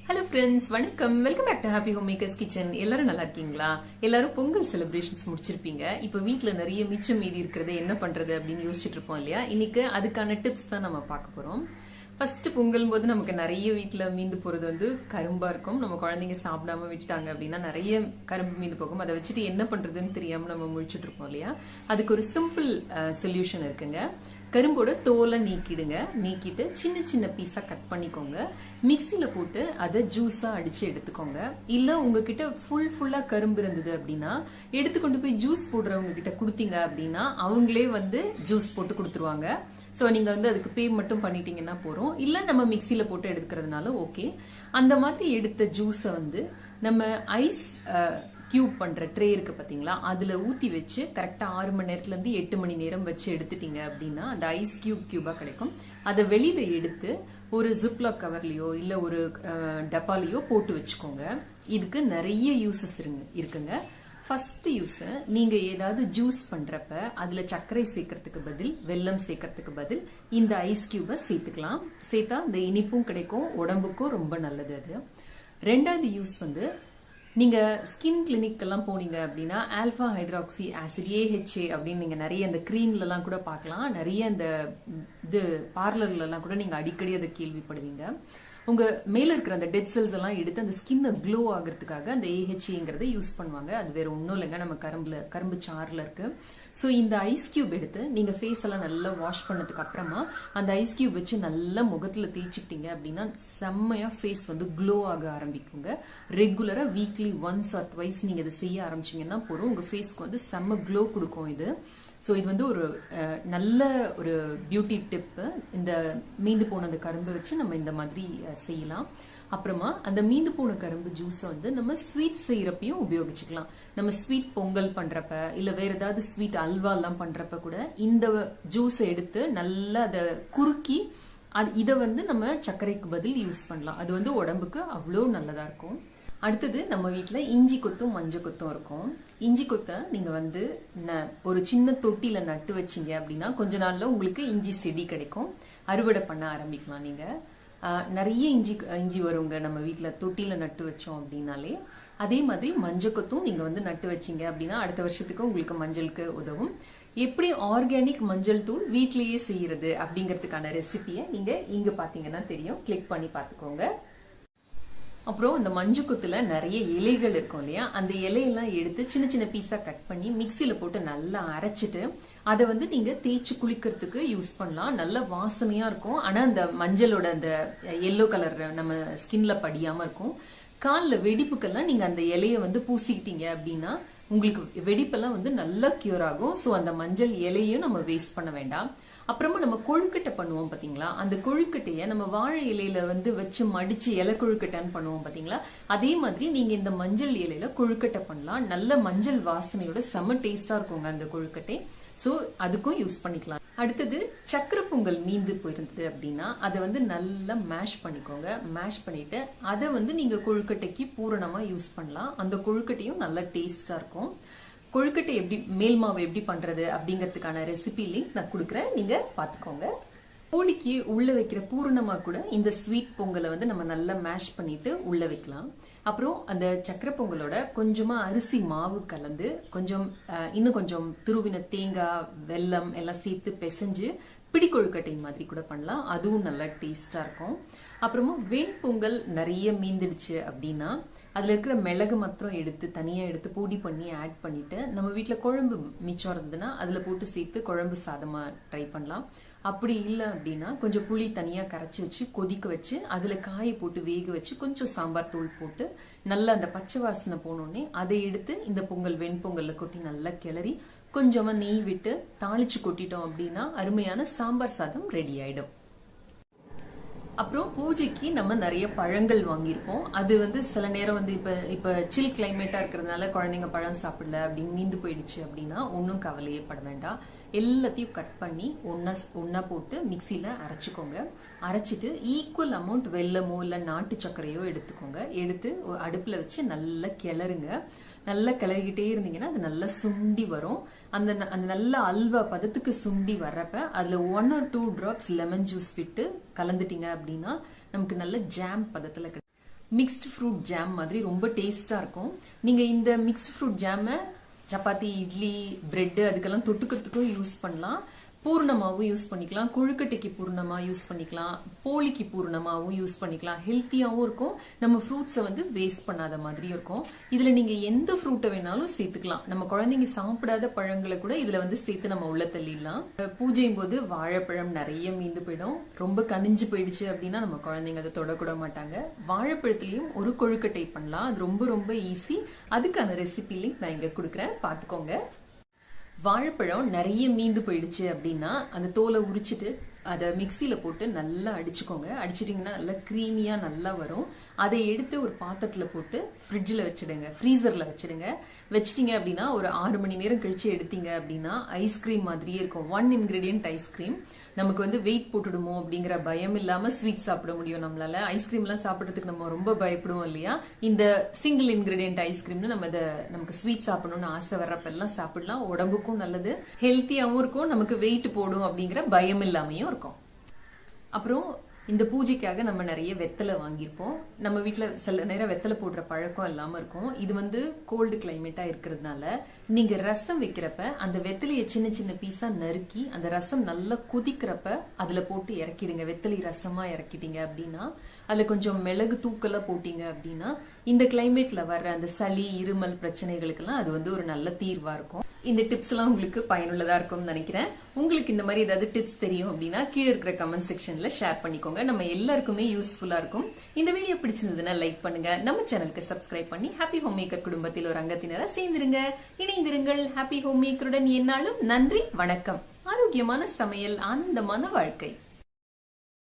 Hello friends, வணக்கம். Welcome back to Happy Home Makers Kitchen. எல்லாரும் நல்லா இருக்கீங்களா? எல்லாரும் பொங்கல் செலிப்ரேஷன்ஸ் முடிச்சிருப்பீங்க. இப்போ வீட்டில் நிறைய மிச்சம் மீதி இருக்கிறது என்ன பண்றது அப்படின்னு யோசிச்சுட்டு இருப்போம் இல்லையா? இன்னைக்கு அதுக்கான டிப்ஸ் தான் நம்ம பார்க்க போறோம். ஃபர்ஸ்ட் பொங்கல் போது நமக்கு நிறைய வீட்டில் மீந்து போறது வந்து கரும்பா இருக்கும். நம்ம குழந்தைங்க சாப்பிடாம விட்டுட்டாங்க அப்படின்னா நிறைய கரும்பு மீந்து போகும். அதை வச்சுட்டு என்ன பண்றதுன்னு தெரியாம நம்ம முழிச்சுட்டு இருப்போம் இல்லையா? அதுக்கு ஒரு சிம்பிள் சொல்யூஷன் இருக்குங்க. கரும்போட தோலை நீக்கிடுங்க. நீக்கிட்டு சின்ன சின்ன பீஸா கட் பண்ணிக்கோங்க. மிக்சியில போட்டு அதை ஜூஸா அடிச்சு எடுத்துக்கோங்க. இல்ல உங்ககிட்ட ஃபுல்லா கரும்பு இருந்தது அப்படின்னா எடுத்துக்கொண்டு போய் ஜூஸ் போடுறவங்க கிட்ட கொடுத்தீங்க அப்படின்னா அவங்களே வந்து ஜூஸ் போட்டு கொடுத்துருவாங்க. ஸோ நீங்க வந்து அதுக்கு பே மட்டும் பண்ணிட்டீங்கன்னா போறோம். இல்ல நம்ம மிக்சியில போட்டு எடுக்கிறதுனால ஓகே. அந்த மாதிரி எடுத்த ஜூஸை வந்து நம்ம ஐஸ் கியூப் பண்ற ட்ரே இருக்கு பாத்தீங்களா, அதுல ஊத்தி வச்சு கரெக்டா 6 மணி நேரத்துல இருந்து 8 மணி நேரம் வச்சு எடுத்துட்டீங்க அப்படின்னா அந்த ஐஸ் கியூபா கிடைக்கும். அதை வெளியில எடுத்து ஒரு ஜிப்லாக் கவர்லயோ இல்ல ஒரு டப்பாலையோ போட்டு வச்சுக்கோங்க. இதுக்கு நிறைய யூசஸ் இருக்குங்க. ஃபர்ஸ்ட் யூஸ், நீங்க ஏதாவது ஜூஸ் பண்றப்ப அதுல சர்க்கரை சேர்க்கறதுக்கு பதில் வெல்லம் சேர்க்கறதுக்கு பதில் இந்த ஐஸ் கியூபை சேர்த்துக்கலாம். சேர்த்தா இந்த இனிப்பும் கிடைக்கும், உடம்புக்கும் ரொம்ப நல்லது அது. ரெண்டாவது யூஸ் வந்து, நீங்க ஸ்கின் கிளினிக் எல்லாம் போனீங்க அப்படின்னா ஆல்பா ஹைட்ராக்சி ஆசிட் AHA அப்படின்னு நீங்க நிறைய இந்த கிரீம்ல எல்லாம் கூட பார்க்கலாம். நிறைய இந்த இது பார்லர்ல எல்லாம் கூட நீங்க அடிக்கடி அதை கேள்விப்படுவீங்க. உங்க மேல இருக்கிற அந்த டெட் செல்ஸ் எல்லாம் எடுத்து அந்த ஸ்கின்னை க்ளோ ஆகிறதுக்காக அந்த AHAங்கிறத யூஸ் பண்ணுவாங்க. அது வேற ஒன்றும் இல்லைங்க, நம்ம கரும்பு சாறுல இருக்கு. ஸோ இந்த ஐஸ் கியூப் எடுத்து நீங்க ஃபேஸ் எல்லாம் நல்லா வாஷ் பண்ணதுக்கு அப்புறமா அந்த ஐஸ் கியூப் வச்சு நல்லா முகத்துல தேய்ச்சிக்கிட்டீங்க அப்படின்னா செம்மையா ஃபேஸ் வந்து க்ளோ ஆக ஆரம்பிக்குங்க. ரெகுலரா வீக்லி ஒன்ஸ் ஆர் ட்வைஸ் நீங்க இதை செய்ய ஆரம்பிச்சீங்கன்னா போதும், உங்க ஃபேஸ்க்கு வந்து செம்ம க்ளோ கொடுக்கும் இது. ஸோ இது வந்து ஒரு நல்ல ஒரு பியூட்டி டிப்பு. இந்த மீந்து போன அந்த கரும்பை வச்சு நம்ம இந்த மாதிரி செய்யலாம். அப்புறமா அந்த மீந்து போன கரும்பு ஜூஸை வந்து நம்ம ஸ்வீட் செய்யறப்பையும் உபயோகிச்சுக்கலாம். நம்ம ஸ்வீட் பொங்கல் பண்றப்ப இல்ல வேற ஏதாவது ஸ்வீட் அல்வா எல்லாம் பண்றப்ப கூட இந்த ஜூஸை எடுத்து நல்லா அதை குறுக்கி இதை வந்து நம்ம சர்க்கரைக்கு பதில் யூஸ் பண்ணலாம். அது வந்து உடம்புக்கு அவ்வளோ நல்லதா இருக்கும். அடுத்தது, நம்ம வீட்டில் இஞ்சி கொத்தும் மஞ்சள் கொத்தும் இருக்கும். இஞ்சி கொத்தை நீங்க வந்து ஒரு சின்ன தொட்டியில நட்டு வச்சீங்க அப்படின்னா கொஞ்ச நாள்ல உங்களுக்கு இஞ்சி செடி கிடைக்கும். அறுவடை பண்ண ஆரம்பிக்கலாம். நீங்க நிறைய இஞ்சி வருங்க நம்ம வீட்டில் தொட்டியில நட்டு வச்சோம் அப்படின்னாலே. அதே மாதிரி மஞ்சள் கொத்தும் நீங்க வந்து நட்டு வச்சீங்க அப்படின்னா அடுத்த வருஷத்துக்கு உங்களுக்கு மஞ்சளுக்கு உதவும். எப்படி ஆர்கானிக் மஞ்சள் தூள் வீட்லயே செய்யறது அப்படிங்கிறதுக்கான ரெசிபியை நீங்க இங்க பாத்தீங்கன்னா தெரியும், கிளிக் பண்ணி பாத்துக்கோங்க. அப்புறம் இந்த மஞ்சள் கொத்துல நிறைய இலைகள் இருக்கும் இல்லையா, அந்த இலையெல்லாம் எடுத்து சின்ன சின்ன பீஸா கட் பண்ணி மிக்சியில போட்டு நல்லா அரைச்சிட்டு அதை வந்து நீங்க தேய்ச்சி குளிக்கிறதுக்கு யூஸ் பண்ணலாம். நல்ல வாசனையா இருக்கும். ஆனா அந்த மஞ்சளோட அந்த எல்லோ கலர் நம்ம ஸ்கின்ல படியாம இருக்கும். காலில் வெடிப்புக்கெல்லாம் நீங்க அந்த இலையை வந்து பூசிக்கிட்டீங்க அப்படின்னா உங்களுக்கு வெடிப்பெல்லாம் வந்து நல்லா கியூர் ஆகும். ஸோ அந்த மஞ்சள் இலையும் நம்ம வேஸ்ட் பண்ண வேண்டாம். அப்புறமா நம்ம கொழுக்கட்டை பண்ணுவோம் பாத்தீங்களா, அந்த கொழுக்கட்டையை நம்ம வாழை இலையில வந்து வச்சு மடிச்சு இலை கொழுக்கட்டைன்னு பண்ணுவோம் பாத்தீங்களா, அதே மாதிரி நீங்க இந்த மஞ்சள் இலையில கொழுக்கட்டை பண்ணலாம். நல்ல மஞ்சள் வாசனையோட செம டேஸ்டா இருக்குங்க அந்த கொழுக்கட்டை. ஸோ அதுக்கும் யூஸ் பண்ணிக்கலாம். அடுத்தது, சக்கரை பொங்கல் மீந்து போயிருந்தது அப்படின்னா அதை வந்து நல்லா மேஷ் பண்ணிக்கோங்க. மேஷ் பண்ணிட்டு அதை வந்து நீங்க கொழுக்கட்டைக்கு பூரணமா யூஸ் பண்ணலாம். அந்த கொழுக்கட்டையும் நல்ல டேஸ்டா இருக்கும். கொழுக்கட்டை எப்படி மேல் மாவு எப்படி பண்றது அப்படிங்கிறதுக்கான ரெசிபி லிங்க் நான் கொடுக்குறேன், நீங்க பாத்துக்கோங்க. கோழிக்கு உள்ள வைக்கிற பூரணமா கூட இந்த ஸ்வீட் பொங்கலை வந்து நம்ம நல்லா மேஷ் பண்ணிட்டு உள்ள வைக்கலாம். அப்புறம் அந்த சக்கரை பொங்கலோட கொஞ்சமா அரிசி மாவு கலந்து இன்னும் கொஞ்சம் துருவின தேங்காய் வெல்லம் எல்லாம் சேர்த்து பிசைஞ்சு பிடி கொழுக்கட்டை மாதிரி கூட பண்ணலாம். அதுவும் நல்லா டேஸ்டா இருக்கும். அப்புறமா வெண்பொங்கல் நிறைய மீந்துடுச்சு அப்படின்னா அதுல இருக்கிற மிளகு மாத்திரம் எடுத்து தனியா எடுத்து பொடி பண்ணி ஆட் பண்ணிட்டு நம்ம வீட்டுல குழம்பு மிச்சம் இருந்ததுன்னா அதுல போட்டு சேர்த்து குழம்பு சாதமா ட்ரை பண்ணலாம். அப்படி இல்லை அப்படின்னா கொஞ்சம் புளி தனியா கரைச்சி வச்சு கொதிக்க வச்சு அதுல காயை போட்டு வேக வச்சு கொஞ்சம் சாம்பார் தூள் போட்டு நல்லா அந்த பச்சை வாசனை போனோடனே அதை எடுத்து இந்த வெண்பொங்கல்ல கொட்டி நல்லா கிளறி கொஞ்சமா நெய் விட்டு தாளிச்சு கொட்டிட்டோம் அப்படின்னா அருமையான சாம்பார் சாதம் ரெடி ஆயிடும். அப்புறம் பூஜைக்கு நம்ம நிறைய பழங்கள் வாங்கியிருப்போம். அது வந்து சில நேரம் வந்து இப்ப சில் கிளைமேட்டா இருக்கிறதுனால குழந்தைங்க பழம் சாப்பிடல அப்படின்னு மீந்து போயிடுச்சு அப்படின்னா ஒன்றும் கவலையே பட வேண்டாம். எல்லாத்தையும் கட் பண்ணி ஒன்னா போட்டு மிக்சியில அரைச்சிக்கோங்க. அரைச்சிட்டு ஈக்குவல் அமௌண்ட் வெல்லமோ இல்லை நாட்டு சர்க்கரையோ எடுத்துக்கோங்க. எடுத்து அடுப்புல வச்சு நல்லா கிளறுங்க. நல்லா கிளறிக்கிட்டே இருந்தீங்கன்னா அது நல்லா சுண்டி வரும். அந்த நல்ல அல்வா பதத்துக்கு சுண்டி வர்றப்ப அதுல 1 or 2 drops லெமன் ஜூஸ் விட்டு கலந்துட்டீங்க அப்படின்னா நமக்கு நல்ல ஜாம் பதத்துல மிக்ஸ்டு ஃப்ரூட் ஜாம் மாதிரி ரொம்ப டேஸ்டா இருக்கும். நீங்க இந்த மிக்ஸ்டு ஃப்ரூட் ஜாமை சப்பாத்தி, இட்லி, பிரெட் அதுக்கெல்லாம் தொட்டுக்கிறதுக்கும் யூஸ் பண்ணலாம். பூர்ணமாவும் யூஸ் பண்ணிக்கலாம், கொழுக்கட்டைக்கு பூர்ணமா யூஸ் பண்ணிக்கலாம், போலிக்கு பூர்ணமாவும் யூஸ் பண்ணிக்கலாம். ஹெல்த்தியாவும் இருக்கும், நம்ம ஃப்ரூட்ஸை வந்து வேஸ்ட் பண்ணாத மாதிரியும் இருக்கும். இதுல நீங்க எந்த ஃப்ரூட்டை வேணாலும் சேர்த்துக்கலாம். நம்ம குழந்தைங்க சாப்பிடாத பழங்களை கூட இதுல வந்து சேர்த்து நம்ம உள்ள தள்ளிடலாம். பூஜையும் போது வாழைப்பழம் நிறைய மீந்து போயிடும். ரொம்ப கனிஞ்சு போயிடுச்சு அப்படின்னா நம்ம குழந்தைங்க அதை தொடக்கூட மாட்டாங்க. வாழைப்பழத்திலையும் ஒரு கொழுக்கட்டை பண்ணலாம். அது ரொம்ப ரொம்ப ஈஸி. அதுக்கான ரெசிபி லிங்க் நான் இங்க கொடுக்குறேன், பார்த்துக்கோங்க. வாழைப்பழம் நிறைய மீந்து போயிடுச்சு அப்படின்னா அந்த தோலை உரிச்சிட்டு அதை மிக்சியில் போட்டு நல்லா அடிச்சுக்கோங்க. அடிச்சிட்டிங்கன்னா நல்லா க்ரீமியாக நல்லா வரும். அதை எடுத்து ஒரு பாத்திரத்தில் போட்டு ஃப்ரிட்ஜில் வச்சுடுங்க, ஃப்ரீசரில் வச்சுடுங்க. வச்சிட்டிங்க அப்படின்னா ஒரு 6 மணி நேரம் கழிச்சு எடுத்தீங்க அப்படின்னா ஐஸ்கிரீம் மாதிரியே இருக்கும். 1 இன்க்ரீடியன்ட் ஐஸ்கிரீம். நமக்கு வந்து வெயிட் போட்டுடுமோ அப்படிங்கிற பயம் இல்லாமல் ஸ்வீட் சாப்பிட முடியும் நம்மளால. ஐஸ்கிரீம்லாம் சாப்பிட்றதுக்கு நம்ம ரொம்ப பயப்படுவோம் இல்லையா? இந்த சிங்கிள் இன்க்ரீடியன்ட் ஐஸ்கிரீம்னு நமக்கு ஸ்வீட் சாப்பிடணும்னு ஆசை வர்றப்பெல்லாம் சாப்பிடலாம். உடம்புக்கும் நல்லது, ஹெல்த்தியாகவும் இருக்கும், நமக்கு வெயிட் போடும் அப்படிங்கிற பயம் இல்லாமையும் இருக்கும். அப்புறம் இந்த பூஜைக்காக நம்ம நிறைய வெத்தலை வாங்கியிருப்போம். நம்ம வீட்டில் சில நேரம் வெத்தலை போடுற பழக்கம் இல்லாமல் இருக்கும். இது வந்து கோல்டு கிளைமேட்டாக இருக்கிறதுனால நீங்கள் ரசம் வைக்கிறப்ப அந்த வெத்தலையை சின்ன சின்ன பீஸாக நறுக்கி அந்த ரசம் நல்லா கொதிக்கிறப்ப அதில் போட்டு இறக்கிடுங்க. வெத்தலை ரசமாக இறக்கிட்டீங்க அப்படின்னா அதில் கொஞ்சம் மிளகு தூக்கெல்லாம் போட்டிங்க அப்படின்னா இந்த கிளைமேட்டில் வர்ற அந்த சளி, இருமல் பிரச்சனைகளுக்கெல்லாம் அது வந்து ஒரு நல்ல தீர்வாக இருக்கும். இந்த டிப்ஸ் எல்லாம் உங்களுக்கு பயனுள்ளதாக இருக்கும்னு நினைக்கிறேன். உங்களுக்கு இந்த மாதிரி ஏதாவது டிப்ஸ் தெரியும் அப்படின்னா கீழே இருக்கிற கமெண்ட் செக்ஷன்ல ஷேர் பண்ணிக்கோங்க. நம்ம எல்லாருக்குமே யூஸ்ஃபுல்லா இருக்கும். இந்த வீடியோ பிடிச்சிருந்ததுன்னா லைக் பண்ணுங்க, நம்ம சேனலுக்கு சப்ஸ்கிரைப் பண்ணி ஹாப்பி ஹோம் மேக்கர் குடும்பத்தில் ஒரு அங்கத்தினரா சேர்ந்துருங்க. இணைந்திருங்கள். ஹாப்பி ஹோம் மேக்கருடன் என்னாலும். நன்றி, வணக்கம். ஆரோக்கியமான சமையல், ஆனந்தமான வாழ்க்கை.